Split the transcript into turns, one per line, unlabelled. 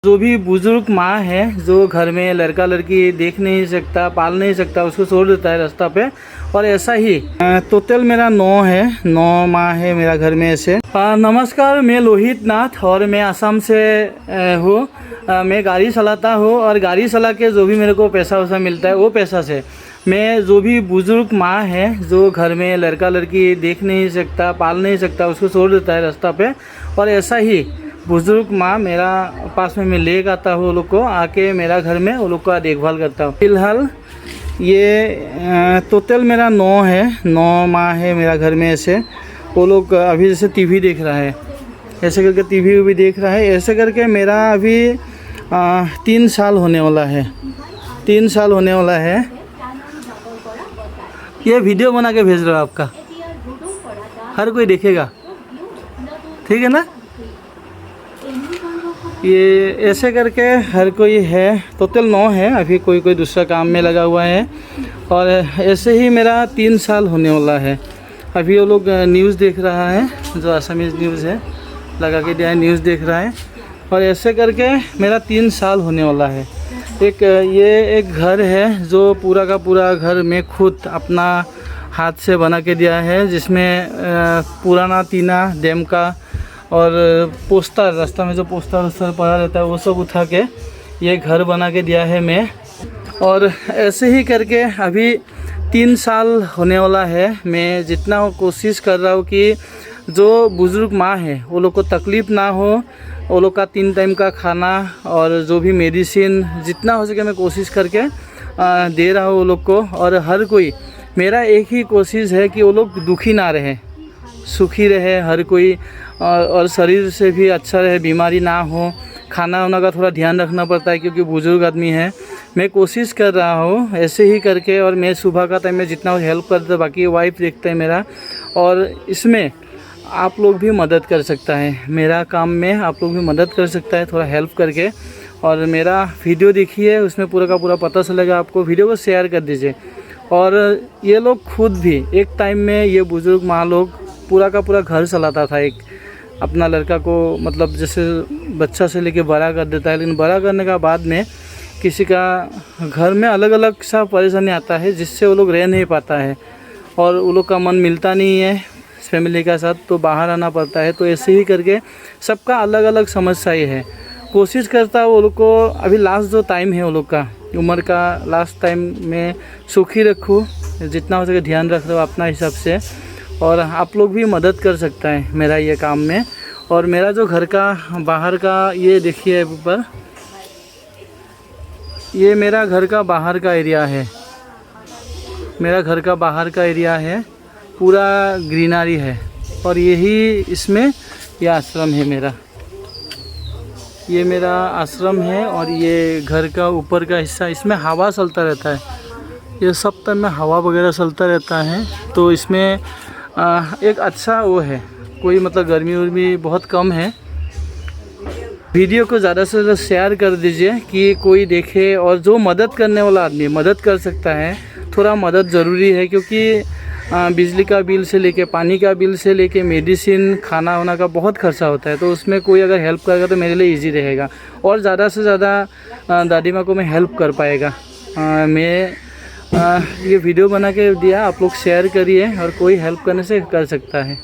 जो भी बुजुर्ग माँ है जो घर में लड़का लड़की देख नहीं सकता, पाल नहीं सकता, उसको छोड़ देता है रास्ता पे। और ऐसा ही टोटल मेरा 9 माँ है मेरा घर में ऐसे। नमस्कार, मैं लोहित नाथ और मैं असम से हूँ। मैं गाड़ी चलाता हूँ और गाड़ी चला के जो भी मेरे को पैसा वैसा मिलता है वो पैसा से मैं जो भी बुजुर्ग माँ है जो घर में लड़का लड़की देख नहीं सकता, पाल नहीं सकता, उसको छोड़ देता है रास्ता पे। और ऐसा ही बुजुर्ग माँ मेरा पास में मैं ले आता हूँ, वो लोग को आके मेरा घर में वो लोग का देखभाल करता हूँ। फिलहाल ये टोटल मेरा 9 माँ है मेरा घर में ऐसे। वो लोग अभी जैसे टीवी देख रहा है, ऐसे करके टीवी भी देख रहा है। ऐसे करके मेरा अभी 3 साल होने वाला है। 3 साल होने वाला है। ये वीडियो बना के भेज रहा हूँ आपका, हर कोई देखेगा, ठीक है ना। ये ऐसे करके हर कोई है। टोटल 9 है, अभी कोई कोई दूसरा काम में लगा हुआ है। और ऐसे ही मेरा 3 साल होने वाला है। अभी वो लोग न्यूज़ देख रहा है, जो असमीज़ न्यूज़ है लगा के दिया है, न्यूज़ देख रहा है। और ऐसे करके मेरा 3 साल होने वाला है। ये एक घर है जो पूरा का पूरा घर में खुद अपना हाथ से बना के दिया है, जिसमें पुराना टीना डैम का और पोस्टर, रास्ता में जो पोस्टर पड़ा रहता है वो सब उठा के ये घर बना के दिया है मैं। और ऐसे ही करके अभी 3 साल होने वाला है। मैं जितना कोशिश कर रहा हूँ कि जो बुज़ुर्ग माँ है वो लोग को तकलीफ़ ना हो, वो लोग का 3 टाइम का खाना और जो भी मेडिसिन जितना हो सके मैं कोशिश करके दे रहा हूँ वो लोग को। और हर कोई, मेरा एक ही कोशिश है कि वो लोग दुखी ना रहे, सुखी रहे हर कोई, और शरीर से भी अच्छा रहे, बीमारी ना हो। खाना वाना का थोड़ा ध्यान रखना पड़ता है क्योंकि बुज़ुर्ग आदमी है। मैं कोशिश कर रहा हूँ ऐसे ही करके। और मैं सुबह का टाइम में जितना हेल्प करता, बाकी वाइफ देखते हैं मेरा। और इसमें आप लोग भी मदद कर सकता है, मेरा काम में आप लोग भी मदद कर सकता है थोड़ा हेल्प करके। और मेरा वीडियो देखिए, उसमें पूरा का पूरा पता चलेगा आपको। वीडियो को शेयर कर दीजिए। और ये लोग खुद भी एक टाइम में, ये बुज़ुर्ग माँ लोग पूरा का पूरा घर चलाता था। एक अपना लड़का को मतलब जैसे बच्चा से लेके बड़ा कर देता है, लेकिन बड़ा करने का बाद में किसी का घर में अलग अलग सा परेशानी आता है जिससे वो लोग रह नहीं पाता है और वो लोग का मन मिलता नहीं है फैमिली का साथ, तो बाहर आना पड़ता है। तो ऐसे ही करके सबका अलग अलग समस्याएं है। कोशिश करता वो लोग को, अभी लास्ट जो टाइम है वो लोग का उम्र का लास्ट टाइम में सुखी रखूँ, जितना हो सके ध्यान रख रहा हूँ अपना हिसाब से। और आप लोग भी मदद कर सकता है मेरा ये काम में। और मेरा जो घर का बाहर का, ये देखिए ऊपर, ये मेरा घर का बाहर का एरिया है। मेरा घर का बाहर का एरिया है, पूरा ग्रीनरी है। और यही इसमें ये आश्रम है मेरा, ये मेरा आश्रम है। और ये घर का ऊपर का हिस्सा, इसमें हवा चलता रहता है, ये सब टाइम में हवा वगैरह चलता रहता है। तो इसमें एक अच्छा वो है, कोई मतलब गर्मी उर्मी बहुत कम है। वीडियो को ज़्यादा से ज़्यादा शेयर कर दीजिए कि कोई देखे। और जो मदद करने वाला आदमी मदद कर सकता है, थोड़ा मदद ज़रूरी है क्योंकि बिजली का बिल से लेके, पानी का बिल से लेके, मेडिसिन, खाना वाना का बहुत खर्चा होता है। तो उसमें कोई अगर हेल्प करेगा तो मेरे लिए इजी रहेगा और ज़्यादा से ज़्यादा दादी माँ को मैं हेल्प कर पाएगा। मैं ये वीडियो बना के दिया, आप लोग शेयर करिए और कोई हेल्प करने से कर सकता है।